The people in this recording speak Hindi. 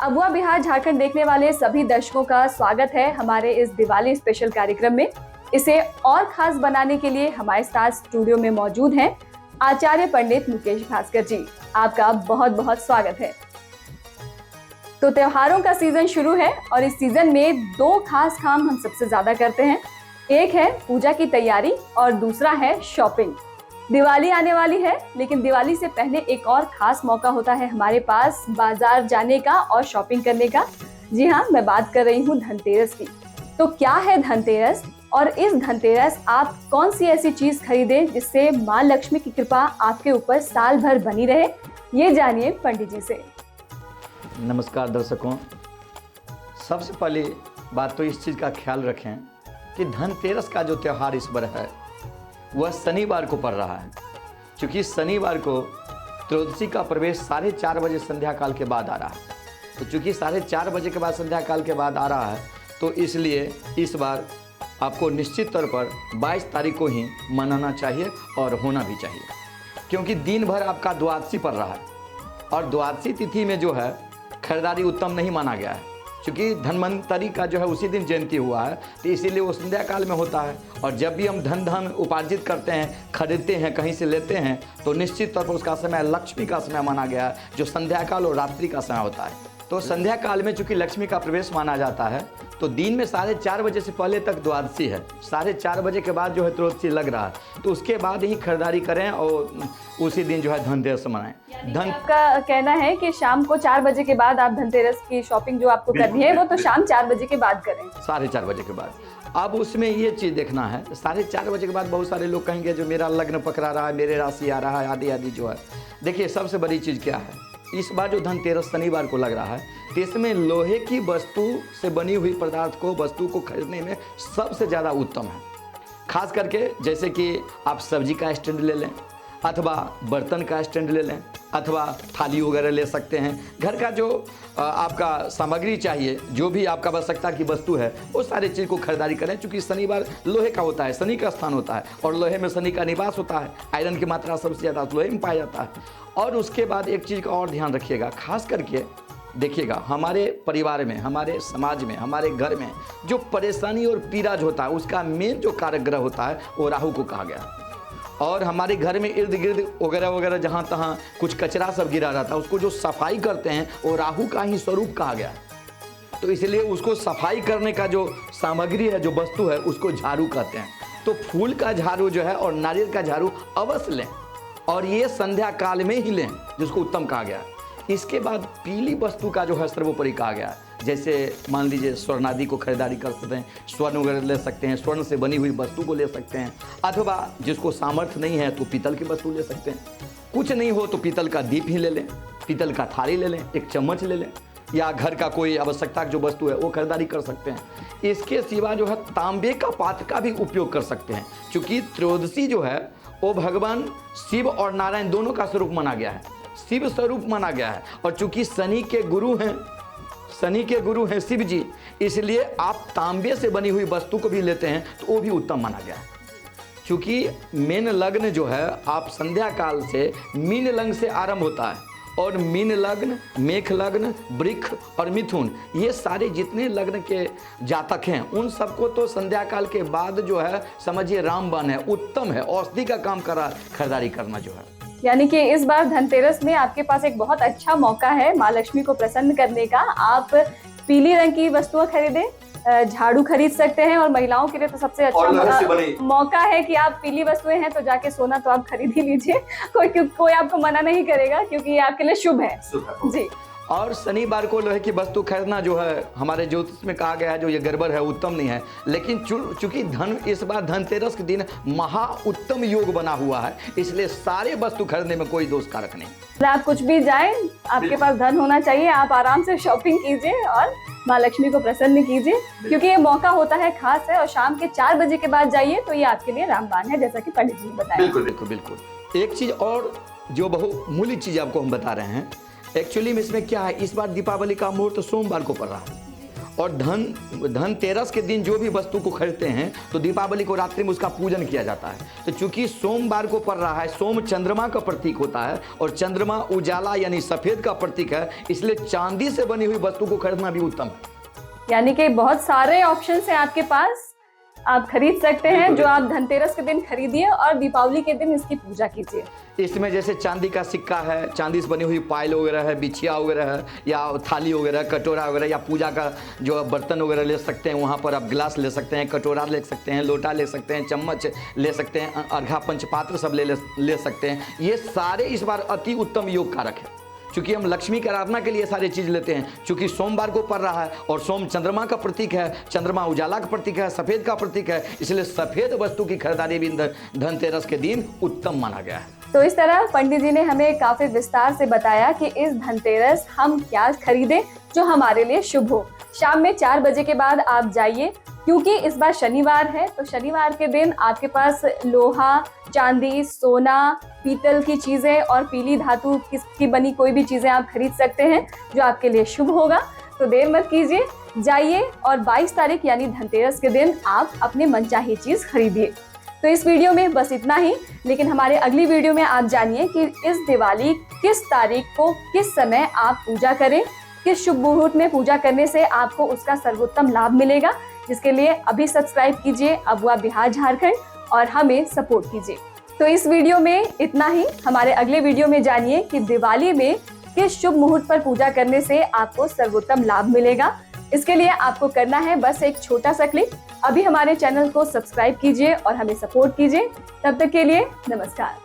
अबुआ बिहार झारखंड देखने वाले सभी दर्शकों का स्वागत है हमारे इस दिवाली स्पेशल कार्यक्रम में। इसे और खास बनाने के लिए हमारे साथ स्टूडियो में मौजूद हैं आचार्य पंडित मुकेश भास्कर जी। आपका बहुत बहुत स्वागत है। तो त्योहारों का सीजन शुरू है और इस सीजन में दो खास काम हम सबसे ज्यादा करते हैं। एक है पूजा की तैयारी और दूसरा है शॉपिंग। दिवाली आने वाली है, लेकिन दिवाली से पहले एक और खास मौका होता है हमारे पास बाजार जाने का और शॉपिंग करने का। जी हाँ, मैं बात कर रही हूँ धनतेरस की। तो क्या है धनतेरस और इस धनतेरस आप कौन सी ऐसी चीज खरीदें जिससे माँ लक्ष्मी की कृपा आपके ऊपर साल भर बनी रहे, ये जानिए पंडित जी से। नमस्कार दर्शकों, सबसे पहले बात तो इस चीज़ का ख्याल रखें कि धनतेरस का जो त्यौहार इस बार है वह शनिवार को पड़ रहा है। क्योंकि शनिवार को त्रयोदशी का प्रवेश 4:30 बजे संध्या काल के बाद आ रहा है। तो चूँकि 4:30 बजे के बाद संध्या काल के बाद आ रहा है, तो इसलिए इस बार आपको निश्चित तौर पर 22 तारीख को ही मनाना चाहिए और होना भी चाहिए। क्योंकि दिन भर आपका द्वादशी पड़ रहा है और द्वादशी तिथि में जो है खरीदारी उत्तम नहीं माना गया है। क्योंकि धन्वंतरी का जो है उसी दिन जयंती हुआ है, तो इसीलिए वो संध्या काल में होता है। और जब भी हम धन उपार्जित करते हैं, खरीदते हैं, कहीं से लेते हैं, तो निश्चित तौर पर उसका समय लक्ष्मी का समय माना गया है, जो संध्या काल और रात्रि का समय होता है। तो संध्या काल में चूंकि लक्ष्मी का प्रवेश माना जाता है, तो दिन में 4:30 बजे से पहले तक द्वादशी है। 4:30 बजे के बाद जो है त्रयोदशी लग रहा है, तो उसके बाद ही खरीदारी करें और उसी दिन जो है धनतेरस मनाएं। आपका कहना है कि शाम को 4 बजे के बाद आप धनतेरस की शॉपिंग जो आपको करनी है वो तो शाम 4 बजे के बाद करें। 4:30 बजे के बाद। अब उसमें ये चीज़ देखना है, 4:30 बजे के बाद बहुत सारे लोग कहेंगे जो मेरा लग्न पकड़ा रहा है, मेरे राशि आ रहा है, आदि आदि जो है। देखिए, सबसे बड़ी चीज़ क्या है, इस बार जो धनतेरस शनिवार को लग रहा है, तो इसमें लोहे की वस्तु से बनी हुई पदार्थ को, वस्तु को खरीदने में सबसे ज़्यादा उत्तम है। खास करके जैसे कि आप सब्जी का स्टैंड ले लें, अथवा बर्तन का स्टैंड ले लें, अथवा थाली वगैरह ले सकते हैं। घर का जो आपका सामग्री चाहिए, जो भी आपका आवश्यकता की वस्तु है, वो सारी चीज़ को खरीदारी करें। क्योंकि शनिवार लोहे का होता है, शनि का स्थान होता है और लोहे में शनि का निवास होता है। आयरन की मात्रा सबसे ज़्यादा लोहे में पाया जाता है। और उसके बाद एक चीज़ का और ध्यान रखिएगा, खास करके देखिएगा, हमारे परिवार में, हमारे समाज में, हमारे घर में जो परेशानी और पीड़ा जो होता है, उसका मेन जो कारक ग्रह होता है वो राहु को कहा गया है। और हमारे घर में इर्द गिर्द वगैरह वगैरह जहाँ तहाँ कुछ कचरा सब गिरा रहता है, उसको जो सफाई करते हैं वो राहु का ही स्वरूप कहा गया है। तो इसलिए उसको सफाई करने का जो सामग्री है, जो वस्तु है, उसको झाड़ू कहते हैं। तो फूल का झाड़ू जो है और नारियल का झाड़ू अवश्य लें, और ये संध्या काल में ही लें, जिसको उत्तम कहा गया है। इसके बाद पीली वस्तु का जो है सर्वोपरि कहा गया है। जैसे मान लीजिए स्वर्ण आदि को खरीदारी कर सकते हैं, स्वर्ण वगैरह ले सकते हैं, स्वर्ण से बनी हुई वस्तु को ले सकते हैं, अथवा जिसको सामर्थ्य नहीं है तो पीतल की वस्तु ले सकते हैं। कुछ नहीं हो तो पीतल का दीप ही ले लें, पीतल का थाली ले लें, एक चम्मच ले लें, या घर का कोई आवश्यकता जो वस्तु है वो खरीदारी कर सकते हैं। इसके सिवा जो है तांबे का पात्र का भी उपयोग कर सकते हैं। क्योंकि त्रयोदशी जो है वो भगवान शिव और नारायण दोनों का स्वरूप माना गया है, शिव स्वरूप माना गया है। और चूंकि शनि के गुरु हैं शिव जी, इसलिए आप तांबे से बनी हुई वस्तु को भी लेते हैं तो वो भी उत्तम माना गया है। क्योंकि मीन लग्न जो है आप संध्या काल से मीन लग्न से आरंभ होता है, और मीन लग्न, मेष लग्न, वृक्ष और मिथुन, ये सारे जितने लग्न के जातक हैं उन सबको तो संध्या काल के बाद जो है समझिए रामबाण है, उत्तम है, औषधि का काम कर रहा है खरीदारी करना जो है। यानी कि इस बार धनतेरस में आपके पास एक बहुत अच्छा मौका है माँ लक्ष्मी को प्रसन्न करने का। आप पीली रंग की वस्तुएं खरीदें, झाड़ू खरीद सकते हैं, और महिलाओं के लिए तो सबसे अच्छा मौका है कि आप पीली वस्तुएं हैं तो जाके सोना तो आप खरीद ही लीजिए। कोई आपको मना नहीं करेगा, क्योंकि ये आपके लिए शुभ है जी। और शनिवार को लोहे की वस्तु खरीदना जो है हमारे ज्योतिष में कहा गया है, जो ये गड़बड़ है, उत्तम नहीं है। लेकिन चूंकि धन इस बार धनतेरस के दिन महा उत्तम योग बना हुआ है, इसलिए सारे वस्तु खरीदने में कोई दोष कारक नहीं। आप कुछ भी जाए, आपके पास धन होना चाहिए, आप आराम से शॉपिंग कीजिए और माँ लक्ष्मी को प्रसन्न कीजिए, क्योंकि ये मौका होता है खास है। और शाम के 4 बजे के बाद जाइए तो ये आपके लिए रामबाण है, जैसा कि पंडित जी ने बताया। बिल्कुल बिल्कुल बिल्कुल। एक चीज और जो बहुमूल्य चीज आपको हम बता रहे हैं, एक्चुअली में इसमें क्या है, इस बार दीपावली का मुहूर्त सोमवार को पड़ रहा है, और धनतेरस के दिन जो भी वस्तु को खरीदते हैं तो दीपावली को रात्रि में उसका पूजन किया जाता है। तो चूंकि सोमवार को पड़ रहा है, सोम चंद्रमा का प्रतीक होता है और चंद्रमा उजाला यानी सफेद का प्रतीक है, इसलिए चांदी से बनी हुई वस्तु को खरीदना भी उत्तम है। यानी कि बहुत सारे ऑप्शंस हैं आपके पास, आप खरीद सकते हैं जो आप धनतेरस के दिन खरीदिए और दीपावली के दिन इसकी पूजा कीजिए। इसमें जैसे चांदी का सिक्का है, चांदी से बनी हुई पायल वगैरह है, बिछिया वगैरह है, या थाली वगैरह, कटोरा वगैरह, या पूजा का जो बर्तन वगैरह ले सकते हैं, वहाँ पर आप गिलास ले सकते हैं, कटोरा ले सकते हैं, लोटा ले सकते हैं, चम्मच ले सकते हैं, अर्घा पंचपात्र सब ले सकते हैं। ये सारे इस बार अति उत्तम योग कारक है, चूँकि हम लक्ष्मी की आराधना के लिए सारे चीज़ लेते हैं। चूँकि सोमवार को पड़ रहा है और सोम चंद्रमा का प्रतीक है, चंद्रमा उजाला का प्रतीक है, सफ़ेद का प्रतीक है, इसलिए सफ़ेद वस्तु की खरीदारी भी धनतेरस के दिन उत्तम माना गया है। तो इस तरह पंडित जी ने हमें काफी विस्तार से बताया कि इस धनतेरस हम क्या खरीदें जो हमारे लिए शुभ हो। शाम में 4 बजे के बाद आप जाइए, क्योंकि इस बार शनिवार है, तो शनिवार के दिन आपके पास लोहा, चांदी, सोना, पीतल की चीजें और पीली धातु की बनी कोई भी चीजें आप खरीद सकते हैं जो आपके लिए शुभ होगा। तो देर मत कीजिए, जाइए और 22 तारीख यानी धनतेरस के दिन आप अपने मनचाही चीज खरीदिए। तो इस वीडियो में बस इतना ही, लेकिन हमारे अगली वीडियो में आप जानिए कि इस दिवाली किस तारीख को किस समय आप पूजा करें, किस शुभ मुहूर्त में पूजा करने से आपको उसका सर्वोत्तम लाभ मिलेगा। जिसके लिए अभी सब्सक्राइब कीजिए अबुआ बिहार झारखंड और हमें सपोर्ट कीजिए। तो इस वीडियो में इतना ही, हमारे अगले वीडियो में जानिए कि दिवाली में किस शुभ मुहूर्त पर पूजा करने से आपको सर्वोत्तम लाभ मिलेगा। इसके लिए आपको करना है बस एक छोटा सा क्लिक। अभी हमारे चैनल को सब्सक्राइब कीजिए और हमें सपोर्ट कीजिए। तब तक के लिए नमस्कार।